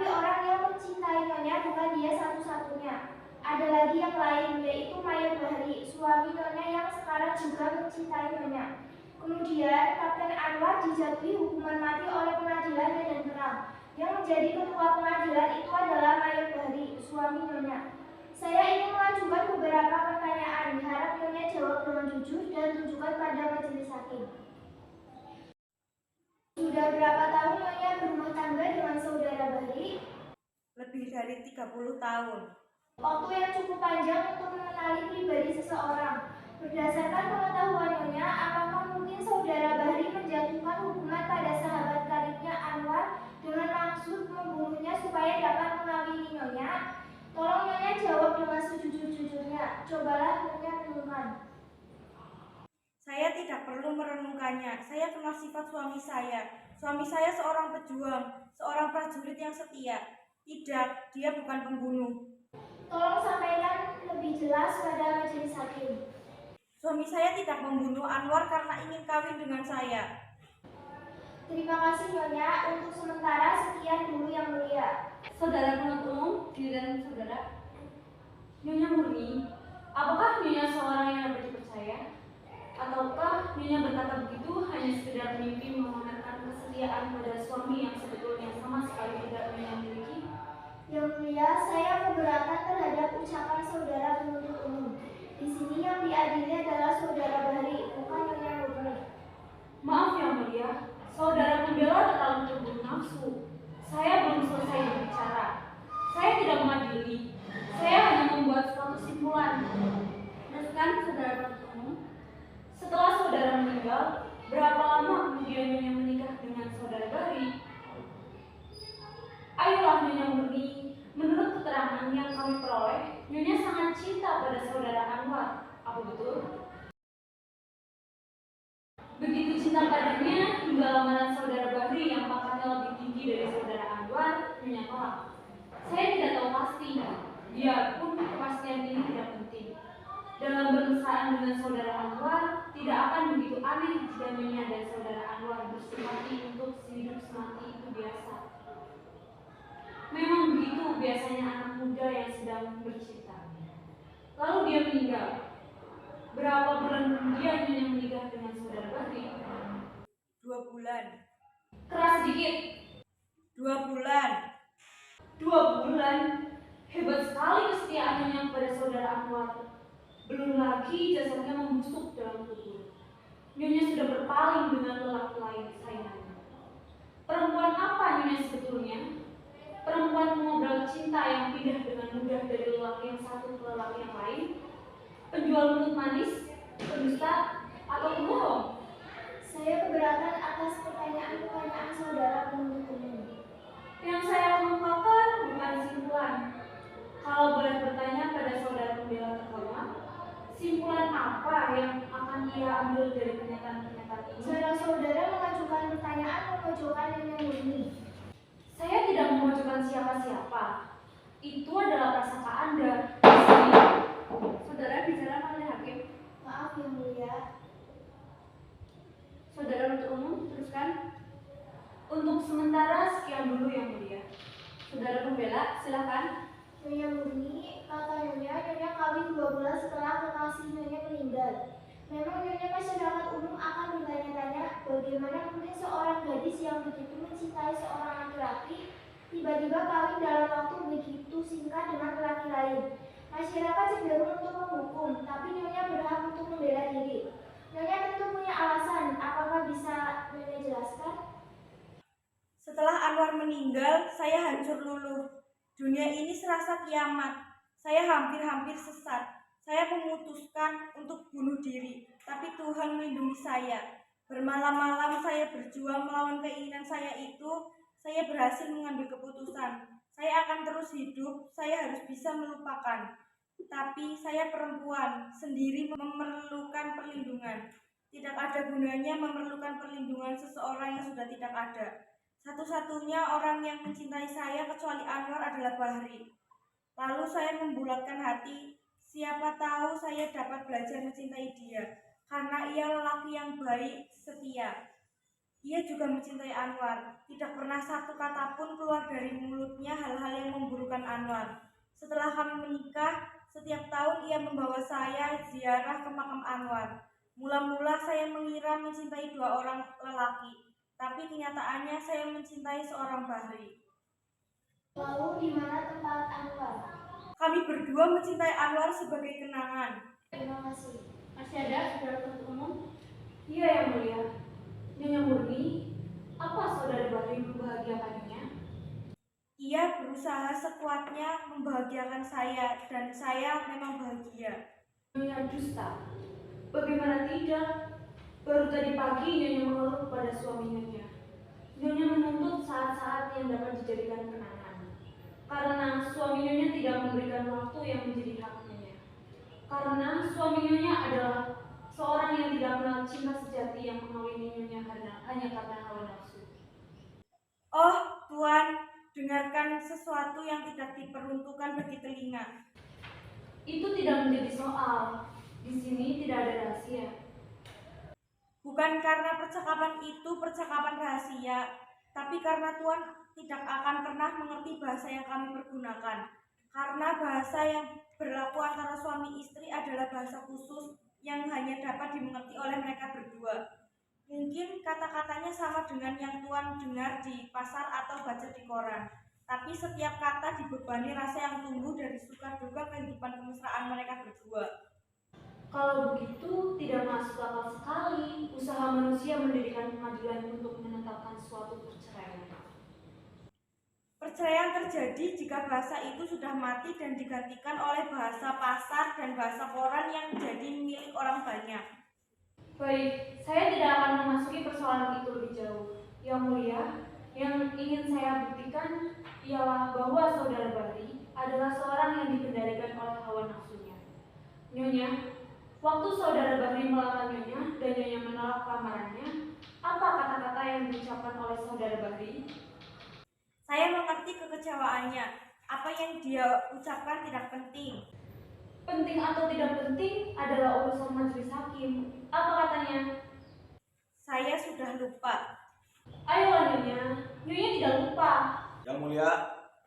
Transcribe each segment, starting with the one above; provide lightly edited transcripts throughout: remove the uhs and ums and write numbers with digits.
Tetapi orang yang mencintai Nyonya bukan dia satu-satunya. Ada lagi yang lain, yaitu Mayor Bahri, suami Nyonya yang sekarang juga mencintai Nyonya. Kemudian, Kapten Anwar dijatuhi hukuman mati oleh pengadilan Medan Perang. Yang menjadi ketua pengadilan itu adalah Mayor Bahri, suami Nyonya. Saya ingin mengajukan beberapa pertanyaan, harap Nyonya jawab dengan jujur dan tunjukkan pada majelis hakim. Sudah berapa tahun Nyonya berumah tangga dengan saudara Bahri? Lebih dari 30 tahun. Waktu yang cukup panjang untuk mengenali pribadi seseorang. Berdasarkan pengetahuan Nyonya, apakah mungkin saudara Bahri menjatuhkan hukuman pada sahabat karibnya Anwar dengan maksud membunuhnya supaya dapat mengawini Nyonya? Tolong Nyonya jawab dengan sejujur-jujurnya. Cobalah Nyonya renungkan. Saya tidak perlu merenungkannya. Saya kenal sifat suami saya. Suami saya seorang pejuang, seorang prajurit yang setia. Tidak, dia bukan pembunuh. Tolong sampaikan lebih jelas pada majelis hakim. Suami saya tidak membunuh Anwar karena ingin kawin dengan saya. Terima kasih Nyonya. Untuk sementara sekian dulu yang mulia. Saudara penuntut umum, giliran saudara. Nyonya Murni, apakah Nyonya seorang yang dapat dipercaya? Ataukah Nyonya berkata begitu hanya sekedar mimpi memamerkan kesetiaan pada suami yang sebetulnya sama sekali tidak Nyonya miliki? Yang mulia, saya keberatan terhadap ucapan saudara penuntut umum. Di sini yang diadili adalah saudara Bahri, bukan Nyonya Murni. Maaf yang mulia, saudara pembela terlalu terburu nafsu. Saya belum selesai berbicara. Saya tidak mengadili. Saya hanya membuat suatu simpulan. Teruskan saudara penuntut umum. Setelah saudara meninggal, berapa lama kemudian Nyonya menikah dengan saudara Bahri? Ayolah Nyonya Murni, menurut keterangan yang kami peroleh, Nyonya sangat cinta pada saudara Anwar. Apa betul? Begitu cinta padanya hingga lamaran saudara Bahri yang pangkatnya lebih tinggi dari saudara Anwar, Nyonya tolak. Saya tidak tahu pasti, biarpun kepastian ini tidak penting. Dalam bermesraan dengan saudara Anwar, tidak akan begitu aneh jika Nyonya dan saudara Anwar bersimpati untuk hidup semati itu biasa. Memang begitu biasanya anak muda yang sedang bercinta. Lalu dia meninggal. Berapa bulan kemudian Nyonya menikah dengan saudara Bahri? 2 bulan. Keras sedikit. 2 bulan. 2 bulan? Hebat sekali kesetiaan Nyonya pada saudara Anwar. Belum lagi jasadnya membusuk dalam kubur. Nyonya sudah berpaling dengan lelaki lain saingannya. Perempuan apa Nyonya sebetulnya? Perempuan pengobrol cinta yang pindah dengan mudah dari lelaki yang satu ke lelaki yang lain? Penjual mulut manis, pendusta, atau pembohong? Saya keberatan atas pertanyaan-pertanyaan saudara penuntut umum. Yang saya kemukakan bukan simpulan. Kalau boleh bertanya pada saudara pembela terhormat, simpulan apa yang akan ia ambil dari pernyataan-pernyataan ini? Cara saudara mengajukan pertanyaan memojokkan Nyonya Murni. Saya tidak memojokkan siapa-siapa. Itu adalah prasangka Anda. Saudara bicara oleh hakim. Maaf yang mulia. Saudara penuntut umum, teruskan. Untuk sementara sekian dulu yang mulia. Saudara pembela, silakan. Nyonya Murni, kata Nyonya kawin 2 bulan setelah kekasih Nyonya meninggal. Memang Nyonya masyarakat umum akan bertanya-tanya bagaimana mungkin seorang gadis yang begitu mencintai seorang laki-laki tiba-tiba kawin dalam waktu begitu singkat dengan laki lain. Masyarakat cenderung untuk menghukum, tapi Nyonya berhak untuk membela diri. Nyonya tentu punya alasan, apakah bisa Nyonya jelaskan? Setelah Anwar meninggal, saya hancur luluh. Dunia ini serasa kiamat. Saya hampir-hampir sesat. Saya memutuskan untuk bunuh diri, tapi Tuhan melindungi saya. Bermalam-malam saya berjuang melawan keinginan saya itu. Saya berhasil mengambil keputusan. Saya akan terus hidup, saya harus bisa melupakan. Tapi saya perempuan, sendiri memerlukan perlindungan. Tidak ada gunanya memerlukan perlindungan seseorang yang sudah tidak ada. Satu-satunya orang yang mencintai saya kecuali Anwar adalah Bahri. Lalu saya membulatkan hati, siapa tahu saya dapat belajar mencintai dia, karena ia lelaki yang baik, setia. Ia juga mencintai Anwar. Tidak pernah satu kata pun keluar dari mulutnya hal-hal yang memburukan Anwar. Setelah kami menikah, setiap tahun ia membawa saya ziarah ke makam Anwar. Mula-mula saya mengira mencintai dua orang lelaki, tapi kenyataannya saya mencintai seorang Bahri. Lalu di mana tempat Anwar? Kami berdua mencintai Anwar sebagai kenangan. Terima kasih. Masih ada saudara penuntut umum? Iya yang mulia. Nyonya Murni, apa saudara Bahri membahagiakannya? Ia berusaha sekuatnya membahagiakan saya, dan saya memang bahagia. Nyonya dusta. Bagaimana tidak? Baru tadi pagi Nyonya mengeluh pada suami Nyonya. Nyonya menuntut saat-saat yang dapat dijadikan kenangan. Karena suami Nyonya tidak memberikan waktu yang menjadi hak Nyonya. Karena suami Nyonya adalah seorang yang tidak kenal cinta sejati yang mengawini Nyonya hanya karena hawa nafsu. Oh, Tuan, dengarkan sesuatu yang tidak diperuntukkan bagi telinga. Itu tidak menjadi soal. Di sini tidak ada rahasia. Bukan karena percakapan itu percakapan rahasia, tapi karena Tuan tidak akan pernah mengerti bahasa yang kami pergunakan. Karena bahasa yang berlaku antara suami istri adalah bahasa khusus yang hanya dapat dimengerti oleh mereka berdua. Mungkin kata-katanya sama dengan yang Tuan dengar di pasar atau baca di koran, tapi setiap kata dibebani rasa yang tumbuh dari suka duka kehidupan kemesraan mereka berdua. Kalau begitu, tidak masuk akal sekali usaha manusia mendirikan pengadilan untuk menetapkan suatu perceraian. Perceraian terjadi jika bahasa itu sudah mati dan digantikan oleh bahasa pasar dan bahasa koran yang jadi milik orang banyak. Baik, saya tidak akan memasuki persoalan itu lebih jauh. Yang mulia, yang ingin saya buktikan ialah bahwa saudara Bahri adalah seorang yang dikendalikan oleh hawa nafsunya. Nyonya, waktu saudara Bahri melamar Nyonya dan Nyonya menolak lamarannya, apa kata-kata yang diucapkan oleh saudara Bahri? Saya mengerti kekecewaannya. Apa yang dia ucapkan tidak penting. Penting atau tidak penting adalah urusan majelis hakim. Apa katanya? Saya sudah lupa. Ayolah Nyonya, Nyonya tidak lupa. Yang mulia,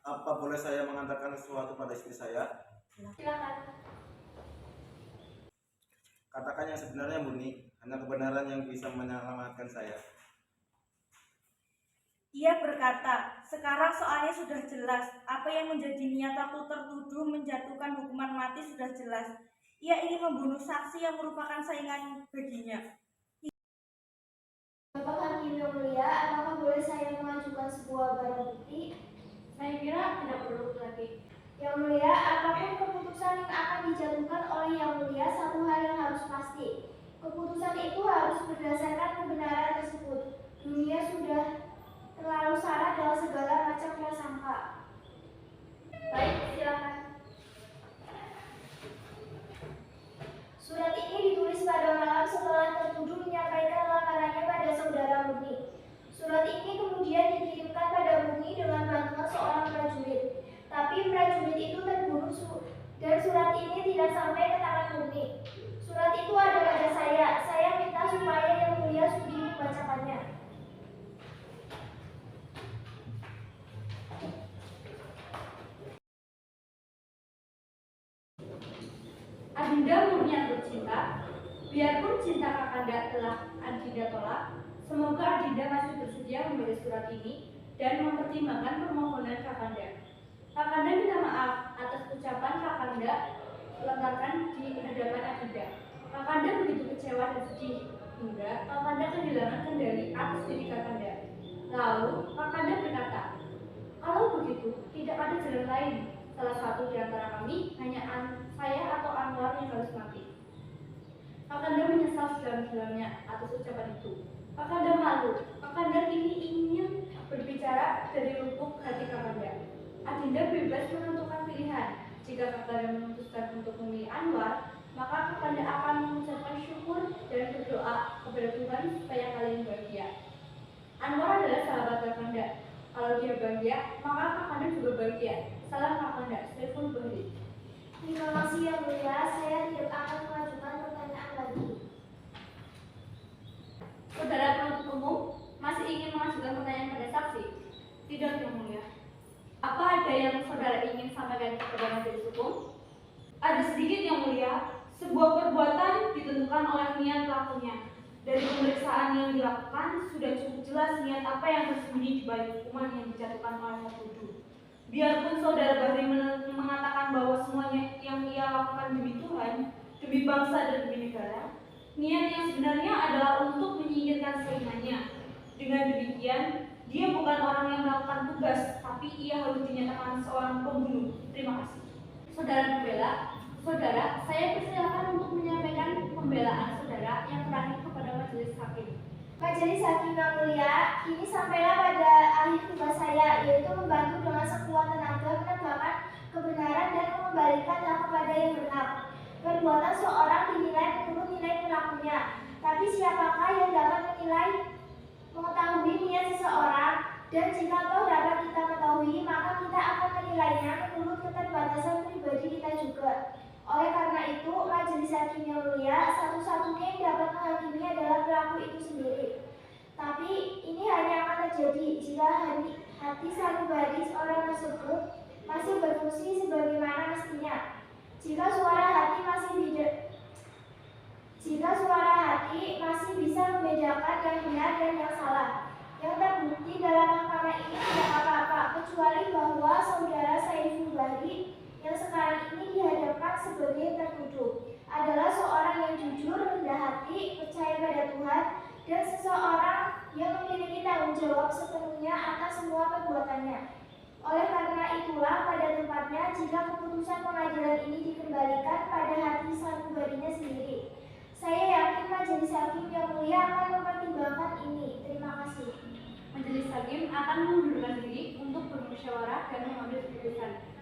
apa boleh saya mengantarkan sesuatu pada istri saya? Silakan. Katakan yang sebenarnya, Murni. Hanya kebenaran yang bisa menyelamatkan saya. Ia berkata, sekarang soalnya sudah jelas. Apa yang menjadi niat waktu tertuduh menjatuhkan hukuman mati sudah jelas. Ia ingin membunuh saksi yang merupakan saingan baginya. Bapak Hakim yang mulia, apakah boleh saya mengajukan sebuah barang bukti? Saya kira tidak perlu lagi. Yang mulia, apapun keputusan yang akan dijatuhkan oleh Yang Mulia, satu hal yang harus pasti. Keputusan itu harus berdasarkan kebenaran tersebut. Dunia sudah terlalu syarat dalam segala macam prasangka. Baik, silakan. Surat ini ditulis pada malam setelah tertuduh menyampaikan lamarannya pada saudara Murni. Surat ini kemudian dikirimkan pada Murni dengan bantuan seorang prajurit. Tapi prajurit itu terbunuh dan surat ini tidak sampai ke tangan Murni. Surat itu ada pada saya. Saya minta supaya Yang Mulia sudi membacakannya. Adinda Murni yang tercinta, biarpun cinta Kakanda telah Adinda tolak, semoga Adinda masih bersedia membaca surat ini dan mempertimbangkan permohonan Kakanda. Kakanda minta maaf atas ucapan Kakanda lontarkan di hadapan Adinda. Kakanda begitu kecewa dan sedih hingga Kakanda kehilangan kendali atas diri Kakanda. Lalu Kakanda berkata, kalau begitu tidak ada jalan lain. Salah satu di antara kami hanya saya atau Anwar yang harus mati. Kakanda menyesal sedalam-dalamnya atas ucapan itu. Kakanda malu. Kakanda kini ingin berbicara dari lubuk hati Kakanda. Adinda bebas menentukan pilihan. Jika Kakanda memutuskan untuk memilih Anwar, maka Kakanda akan mengucapkan syukur dan berdoa kepada Tuhan supaya kalian bahagia. Anwar adalah sahabat Kakanda. Kalau dia bahagia, maka Kakanda juga bahagia. Salam Kakanda, Saiful Bahri. Terima kasih Yang Mulia, saya tidak akan mengajukan pertanyaan lagi. Saudara penuntut umum, disampaikan kepada majelis hukum? Ada sedikit yang mulia, sebuah perbuatan ditentukan oleh niat pelakunya. Dari pemeriksaan yang dilakukan, sudah cukup jelas niat apa yang tersembunyi di balik hukuman yang dijatuhkan oleh tertuduh. Biarpun saudara Bahri mengatakan bahwa semuanya yang ia lakukan demi Tuhan, demi bangsa dan demi negara, niat yang sebenarnya adalah untuk menyingkirkan saingannya. Dengan demikian, dia bukan orang yang melakukan tugas, tapi ia harus dinyatakan seorang pembunuh. Terima kasih. Saudara pembela, saudara, saya persilakan untuk menyampaikan pembelaan saudara yang terakhir kepada majelis hakim. Majelis Hakim yang mulia, kini sampailah pada akhir tugas saya, yaitu membantu dengan sekuat tenaga menegakkan kebenaran dan mengembalikan hak kepada yang benar. Perbuatan seorang dinilai menurut nilai pelakunya, tapi siapakah yang dapat mengetahui niat seseorang? Dan jika toh dapat kita ketahui, maka kita akan menilainya menurut keterbatasan pribadi kita juga. Oleh karena itu, majelis hakim yang mulia, satu-satunya yang dapat menghakimi adalah pelaku itu sendiri. Tapi ini hanya akan terjadi jika hati sanubari orang tersebut masih berfungsi sebagaimana mestinya. Jika suara hati masih bisa membedakan yang benar dan yang salah. Yang terbukti dalam mahkamah ini tidak apa-apa, kecuali bahwa saudara Saiful Bahri yang sekarang ini dihadapkan sebagai tertuduh adalah seorang yang jujur, rendah hati, percaya pada Tuhan, dan seseorang yang memiliki tanggung jawab sepenuhnya atas semua perbuatannya. Oleh karena itulah, pada tempatnya jika keputusan pengadilan ini dikembalikan pada hati sanubarinya sendiri. Saya yakin majelis hakim yang mulia akan mempertimbangkan ini. Terima kasih. Majelis hakim akan mengundurkan diri untuk bermusyawarah dan mengambil keputusan.